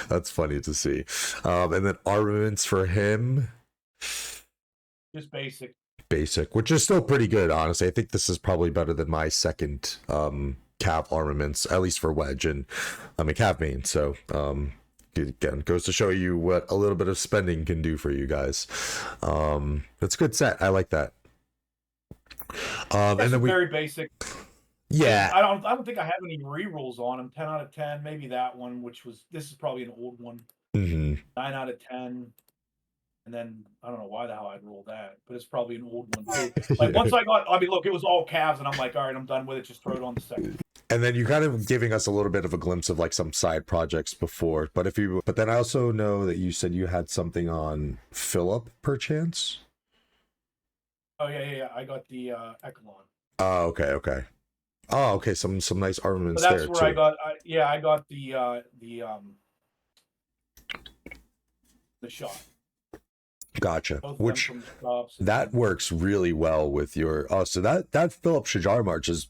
that's funny to see. And then armaments for him, just basic, which is still pretty good, honestly. I think this is probably better than my second Cav armaments, at least for Wedge, and I'm a Cav main, so again, goes to show you what a little bit of spending can do for you guys. It's a good set. I like that. And then very basic. Yeah. I don't think I have any rerolls on them. 10 out of 10, maybe that one, this is probably an old one. 9 out of 10. And then I don't know why the hell I'd roll that, but it's probably an old one too. Like, once look, it was all Cavs, and I'm like, all right, I'm done with it. Just throw it on the second. And then you kind of giving us a little bit of a glimpse of like some side projects before, but then I also know that you said you had something on Philip perchance. Oh yeah. I got the Echelon. Oh, okay. Oh, okay. Some nice armaments so there. That's where too. I got the shot. Gotcha. Which that works really well with your. Oh, so that Philip Shajar March is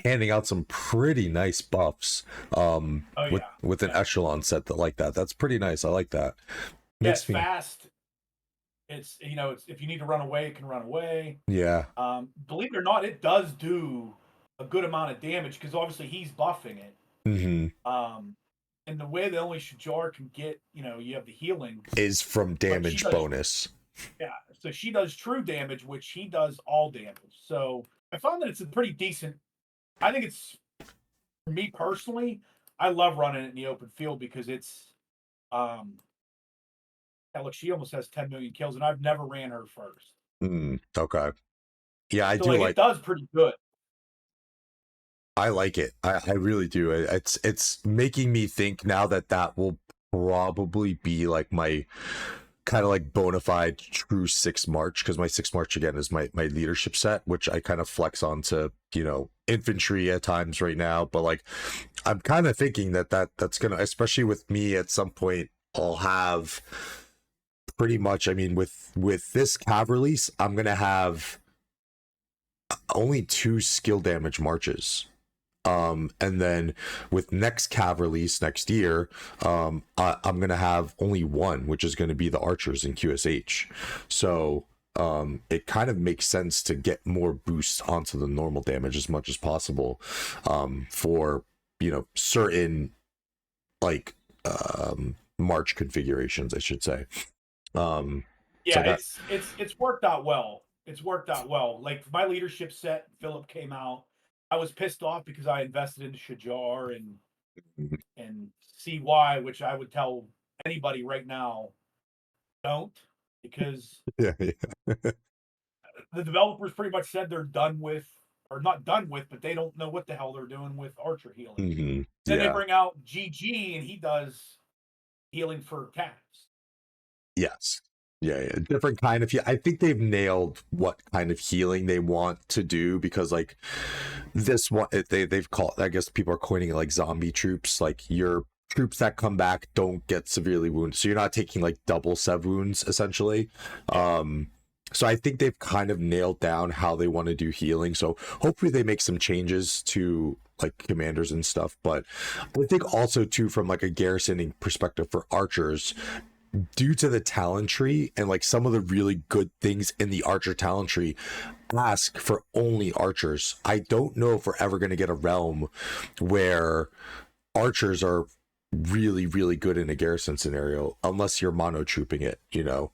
handing out some pretty nice buffs. With an echelon set like that. That's pretty nice. I like that. It's fast. It's it's, if you need to run away, it can run away. Yeah. Believe it or not, it does do a good amount of damage, because obviously he's buffing it. And the way the only Shajar can get, you have the healing is from damage bonus. Yeah, so she does true damage, which he does all damage. So I found that it's a pretty decent. I think it's, for me personally, I love running it in the open field because it's, look, she almost has 10 million kills, and I've never ran her first. Okay. Yeah, I so, do it does pretty good. I like it. I really do. It's making me think now that will probably be like my kind of like bona fide true 6 March, because my 6 March again is my leadership set, which I kind of flex onto, infantry at times right now. But like, I'm kind of thinking that's gonna, especially with me at some point, I'll have pretty much, I mean, with this cav release, I'm gonna have only 2 skill damage marches. And then with next cav release next year, I'm gonna have only 1, which is going to be the archers in QSH. So it kind of makes sense to get more boosts onto the normal damage as much as possible, for certain like March configurations, I should say. Yeah, it's worked out well. It's worked out well. Like my leadership set, Philip came out. I was pissed off because I invested into Shajar and CY, which I would tell anybody right now, don't, because the developers pretty much said they're done with, or not done with, but they don't know what the hell they're doing with archer healing. Then they bring out GG and he does healing for cats. Yes. Yeah, different kind of. I think they've nailed what kind of healing they want to do, because like this one, they've called. I guess people are coining it like zombie troops. Like your troops that come back don't get severely wounded, so you're not taking like double sev wounds essentially. So I think they've kind of nailed down how they want to do healing. So hopefully they make some changes to like commanders and stuff. But I think also too, from like a garrisoning perspective for archers, due to the talent tree and like some of the really good things in the archer talent tree ask for only archers. I don't know if we're ever going to get a realm where archers are really, really good in a garrison scenario, unless you're mono trooping it, because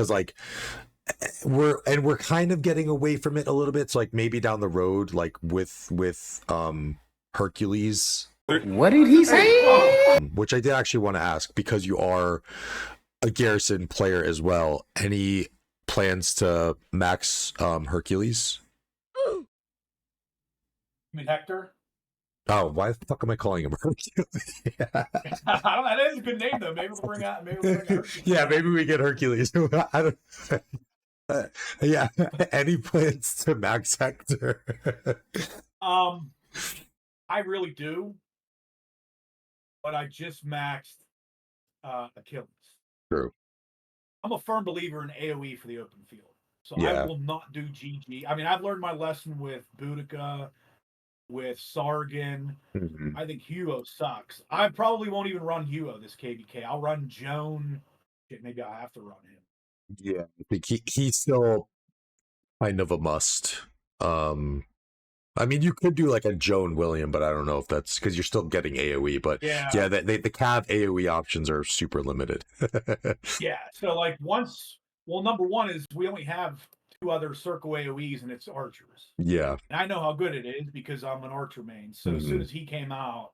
like we're kind of getting away from it a little bit. So like maybe down the road, like with Hercules. What did he say? Which I did actually want to ask, because you are a garrison player as well. Any plans to max Hercules? You mean Hector? Oh, why the fuck am I calling him Hercules? I don't know. That is a good name though. Maybe we'll bring out Hercules. Yeah, maybe we get Hercules. I don't. Yeah. Any plans to max Hector? I really do. But I just maxed Achilles. True. I'm a firm believer in AoE for the open field. So yeah. I will not do GG. I mean, I've learned my lesson with Boudica, with Sargon. I think Huo sucks. I probably won't even run Huo this KVK. I'll run Joan. Shit, maybe I have to run him. Yeah, I think he's still kind of a must. I mean, you could do like a Joan William, but I don't know if that's because you're still getting AoE. But yeah, the Cav AoE options are super limited. Yeah, so like number one is we only have 2 other circle AoEs, and it's archers. Yeah, and I know how good it is because I'm an archer main. So as soon as he came out,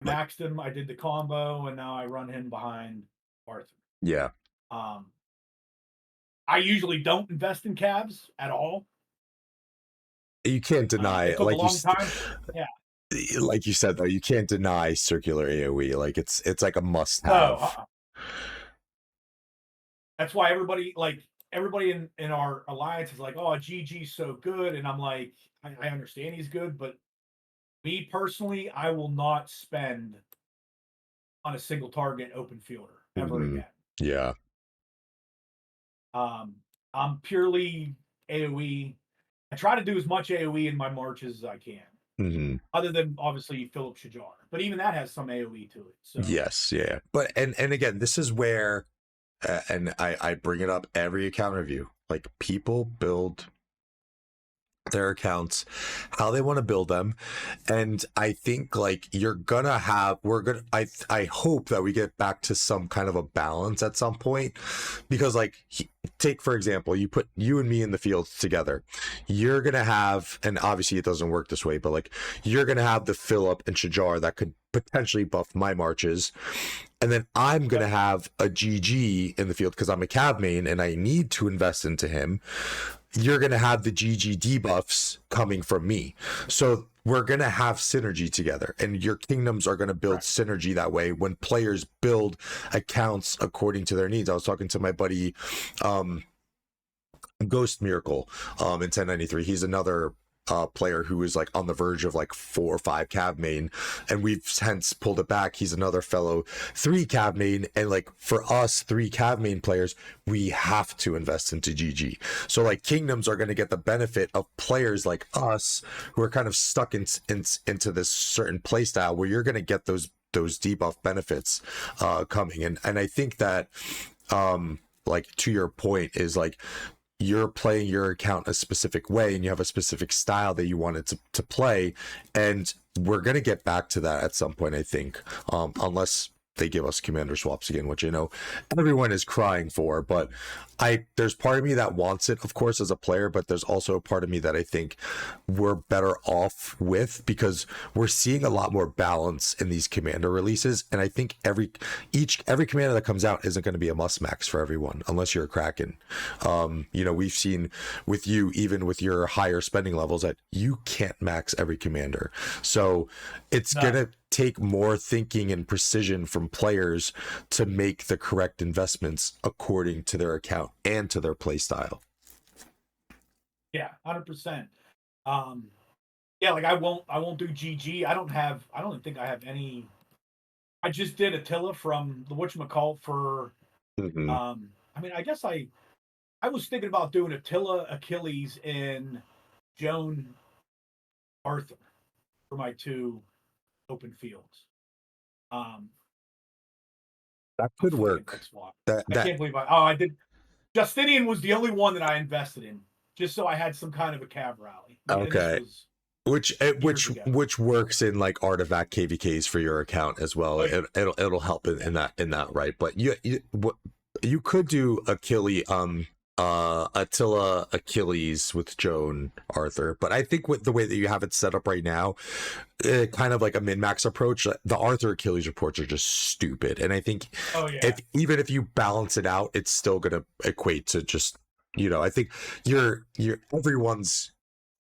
maxed him. I did the combo, and now I run him behind Arthur. Yeah. I usually don't invest in Cavs at all. You can't deny it. Took like a long time. Yeah. Like you said though, you can't deny circular AoE. Like it's like a must-have. That's why everybody in our alliance is like, "Oh, GG's so good," and I'm like, I understand he's good, but me personally, I will not spend on a single target open fielder ever again. Yeah. I'm purely AoE. I try to do as much AoE in my marches as I can, other than obviously Philip Shajar. But even that has some AoE to it. So. Yes, yeah. But and again, this is where, and I bring it up every account review. Like people build their accounts, how they want to build them. And I think like I hope that we get back to some kind of a balance at some point, because like take for example, you put you and me in the field together, you're gonna have, and obviously it doesn't work this way, but like you're gonna have the Philip and Shajar that could potentially buff my marches, and then I'm gonna have a GG in the field because I'm a Cav main and I need to invest into him. You're going to have the GG debuffs coming from me. So we're going to have synergy together, and your kingdoms are going to build synergy that way when players build accounts according to their needs. I was talking to my buddy Ghost Miracle in 1093. He's another player who is like on the verge of like 4 or 5 Cav main, and we've hence pulled it back. He's another fellow 3 Cav main, and like for us 3 Cav main players, we have to invest into GG. So like kingdoms are going to get the benefit of players like us who are kind of stuck into this certain play style where you're going to get those debuff benefits coming. And I think that like to your point is like you're playing your account a specific way and you have a specific style that you want it to play, and we're going to get back to that at some point, I think, unless they give us commander swaps again, which I know everyone is crying for. But there's part of me that wants it, of course, as a player, but there's also a part of me that I think we're better off with, because we're seeing a lot more balance in these commander releases. And I think every commander that comes out isn't going to be a must max for everyone, unless you're a Kraken. You know, we've seen with you, even with your higher spending levels, that you can't max every commander. So it's going to take more thinking and precision from players to make the correct investments according to their account and to their play style. Yeah, 100%. Yeah, like I won't do GG. I don't think I have any. I just did Attila from the whatchamacallit for I mean, I guess I was thinking about doing Attila, Achilles, and Joan Arthur for my 2 open fields. That could work. I can't believe I did. Justinian was the only one that I invested in, just so I had some kind of a Cav rally. Okay. Which works in like artifact KVKs for your account as well. It'll help in that, right? But you could do Attila Achilles with Joan Arthur, but I think with the way that you have it set up right now, kind of like a min-max approach, the Arthur Achilles reports are just stupid, and I think even if you balance it out, it's still gonna equate to just, you know, I think your everyone's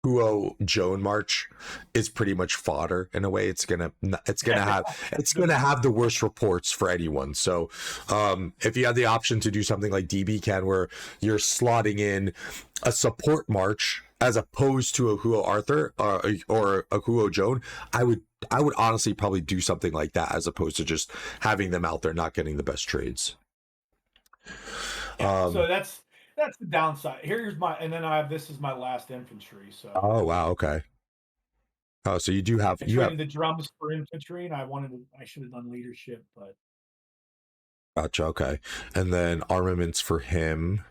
Huo Joan March is pretty much fodder in a way. It's gonna have the worst reports for anyone. So if you had the option to do something like DB can, where you're slotting in a support march as opposed to a Huo Arthur or a Huo Joan, I would honestly probably do something like that as opposed to just having them out there not getting the best trades. So that's the downside. Here's this is my last infantry. So oh wow, okay. Oh, so you have the drums for infantry, and I should have done leadership, but gotcha. Okay, and then armaments for him.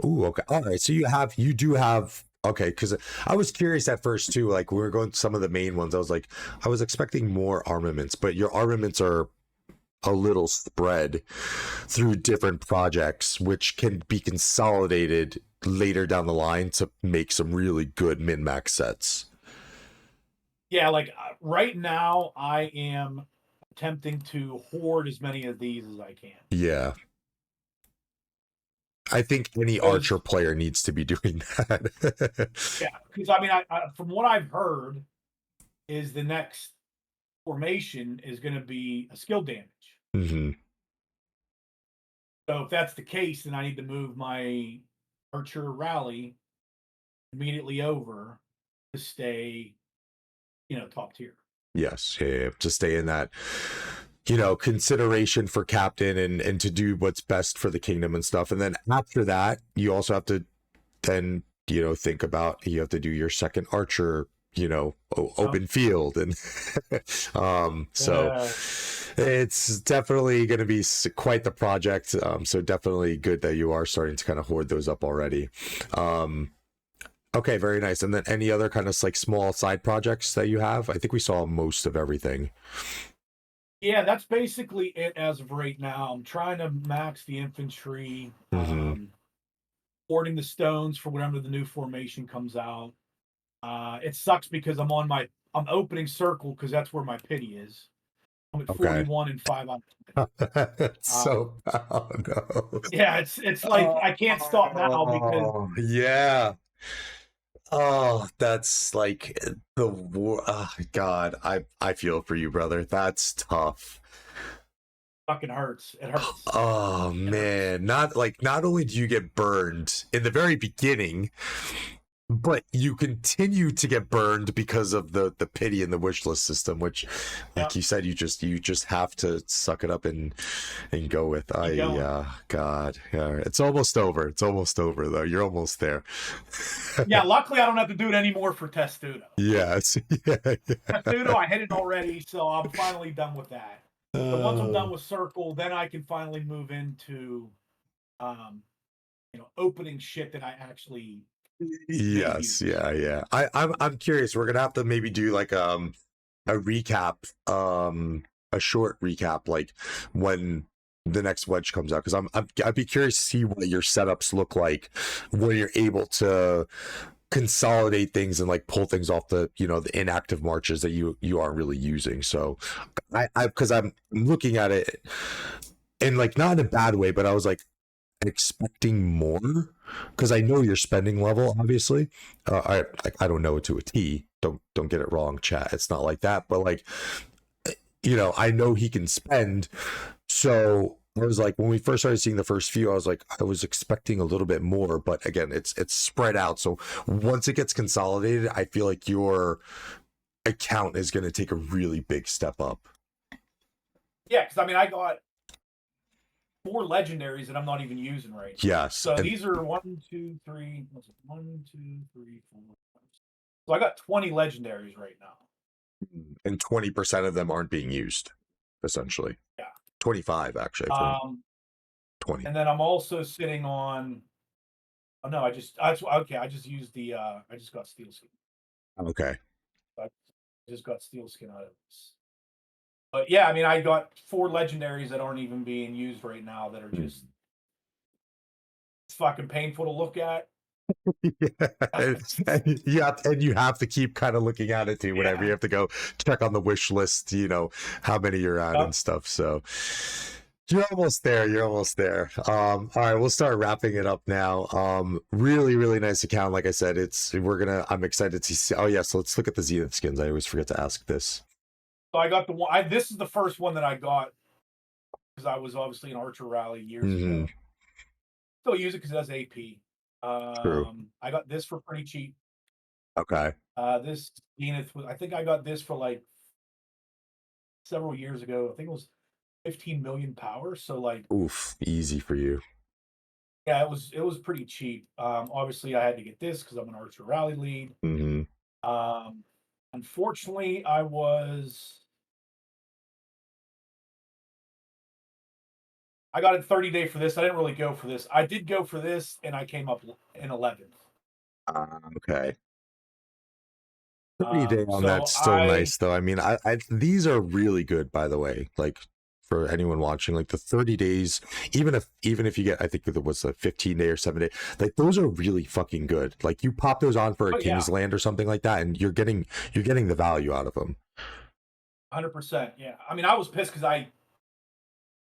Ooh, okay, all right. So you do have okay, because I was curious at first too. Like we were going to some of the main ones, I was expecting more armaments, but your armaments are a little spread through different projects, which can be consolidated later down the line to make some really good min-max sets. Yeah, like right now I am attempting to hoard as many of these as I can. Yeah. I think any archer player needs to be doing that. Yeah, because I mean, I from what I've heard is the next formation is going to be a skill damage. Mm-hmm. So if that's the case, then I need to move my archer rally immediately over to stay, top tier. Yes, yeah, to stay in that, consideration for captain and to do what's best for the kingdom and stuff. And then after that, you also have to then, think about, you have to do your second archer, open field. And so it's definitely going to be quite the project. So definitely good that you are starting to kind of hoard those up already. Okay, very nice. And then any other kind of like small side projects that you have? I think we saw most of everything. Yeah, that's basically it as of right now. I'm trying to max the infantry, hoarding the stones for whenever the new formation comes out. It sucks because I'm opening circle because that's where my pity is. I'm at 41 and 5 on. So oh no. Yeah, it's like I can't stop now because yeah. Oh, that's like the war. Oh, God, I feel for you, brother. That's tough. fucking hurts. It hurts. Oh man, not only do you get burned in the very beginning, but you continue to get burned because of the pity and the wish list system, which, like you said, you just have to suck it up and go with. God, yeah, it's almost over. It's almost over though. You're almost there. Yeah, luckily I don't have to do it anymore for Testudo. Yes, yeah. Testudo, I hit it already, so I'm finally done with that. So once I'm done with Circle, then I can finally move into, opening shit that I actually. Yes, yeah. I'm curious. We're gonna have to maybe do like a recap, a short recap, like when the next Wedge comes out, because I'd be curious to see what your setups look like when you're able to consolidate things and like pull things off the the inactive marches that you aren't really using. So because I'm looking at it and like not in a bad way, but I was like expecting more because I know your spending level, obviously. I don't know it to a T. Don't get it wrong, chat. It's not like that, but like I know he can spend. So I was like, when we first started seeing the first few, I was like, I was expecting a little bit more, but again, it's spread out. So once it gets consolidated, I feel like your account is going to take a really big step up. Yeah, because I mean, I got 4 legendaries that I'm not even using right now. Yes. So these are 1, 2, 3. What's it? 1, 2, 3, 4. So I got 20 legendaries right now. And 20% of them aren't being used, essentially. Yeah. 25 actually. 20. And then I'm also sitting on. Oh no, I just used the. I just got Steel Skin. Okay. I just got Steel Skin out of this. But yeah, I mean, I got 4 legendaries that aren't even being used right now that are just fucking painful to look at. Yeah. And you have to keep kind of looking at it too whenever you have to go check on the wish list, how many you're at and stuff. So you're almost there. All right, we'll start wrapping it up now. Really, really nice account. Like I said, I'm excited to see. Oh yeah, so let's look at the Zenith skins. I always forget to ask this. So I got the one. This is the first one that I got because I was obviously an Archer Rally years ago. Still use it because it has AP. True. I got this for pretty cheap. Okay. This Zenith I think I got this for like several years ago. I think it was 15 million power. So like, oof, easy for you. Yeah, it was pretty cheap. Obviously I had to get this because I'm an Archer Rally lead. Unfortunately, I got a 30-day for this. I didn't really go for this. I did go for this, and I came up in 11th. Okay. 30-day on that's still nice, though. I mean, I these are really good, by the way. Like for anyone watching, like the 30 days, even if you get, I think it was a 15-day or 7-day, like those are really fucking good. Like you pop those on for a King's Land or something like that, and you're getting the value out of them. 100%. Yeah. I mean, I was pissed because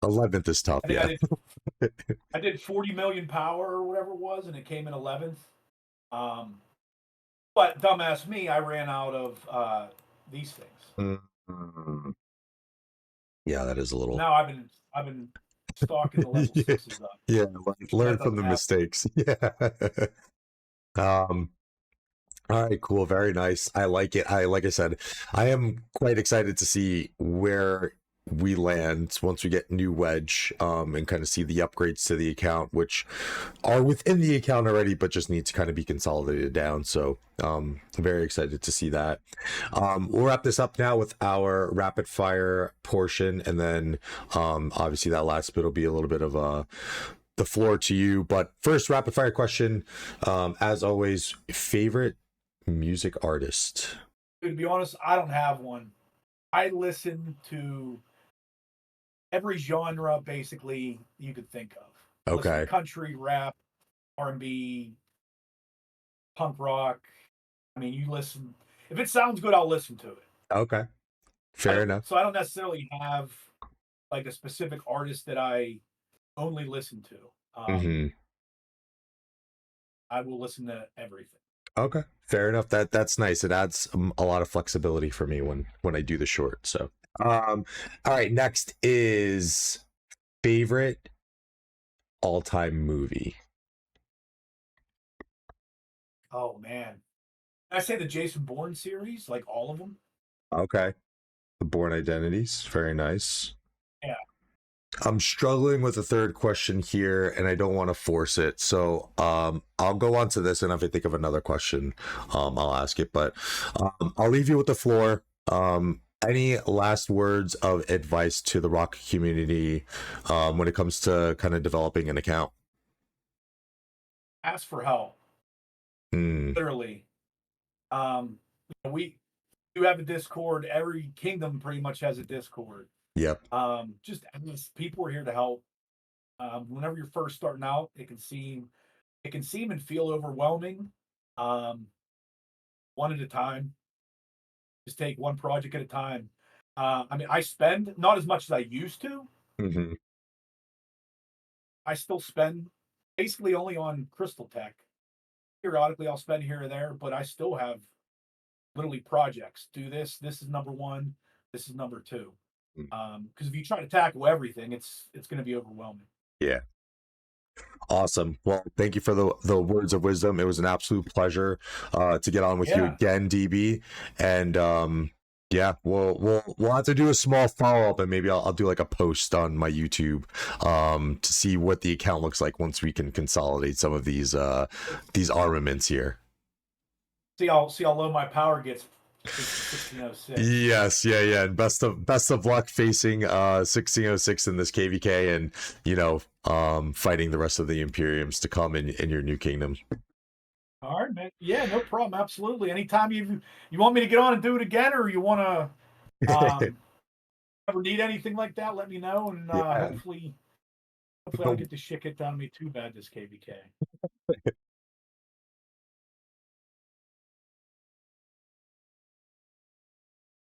11th is tough. I did 40 million power or whatever it was, and it came in 11th. But dumbass me, I ran out of these things. Yeah, that is a little. Now I've been stalking the level 6s up. Yeah, learn from the mistakes. Yeah. All right, cool, very nice. I like it. Like I said, I am quite excited to see where we land once we get new Wedge, and kind of see the upgrades to the account, which are within the account already, but just need to kind of be consolidated down. So I'm very excited to see that. We'll wrap this up now with our rapid fire portion, and then obviously that last bit will be a little bit of a the floor to you. But first, rapid fire question. As always, favorite music artist? To be honest, I don't have one. I listen to every genre basically you could think of. I listen to Okay. country, rap, R&B, punk rock. I mean, you listen. If it sounds good, I'll listen to it. Okay. Fair enough. So I don't necessarily have like a specific artist that I only listen to. I will listen to everything. Okay, fair enough. That's nice. It adds a lot of flexibility for me when I do the short. So, all right. Next is favorite all-time movie. Oh man, I say the Jason Bourne series, like all of them. Okay, The Bourne Identities. Very nice. Yeah. I'm struggling with the third question here, and I don't want to force it. So I'll go on to this, and if I think of another question, I'll ask it. But I'll leave you with the floor. Any last words of advice to the Rock community when it comes to kind of developing an account? Ask for help. Literally. We do have a Discord. Every kingdom pretty much has a Discord. Yep. Just ask. People are here to help. Whenever you're first starting out, it can seem and feel overwhelming. One at a time. Just take one project at a time. I mean, I spend not as much as I used to. I still spend basically only on Crystal Tech. Periodically, I'll spend here or there, but I still have literally projects. Do this. This is number one. This is number two. Because if you try to tackle everything, it's going to be overwhelming. Yeah. Awesome. Well, thank you for the words of wisdom. It was an absolute pleasure to get on with you again, DB. And yeah, we'll have to do a small follow up, and maybe I'll do like a post on my YouTube to see what the account looks like once we can consolidate some of these armaments here. See how low my power gets. 1606. Yes, yeah. And best of luck facing 1606 in this KVK, and fighting the rest of the Imperiums to come in your new kingdom. All right, man. Yeah, no problem. Absolutely. Anytime you want me to get on and do it again, or you want to ever need anything like that, let me know, and hopefully I don't get the shit get done to me too bad this KVK.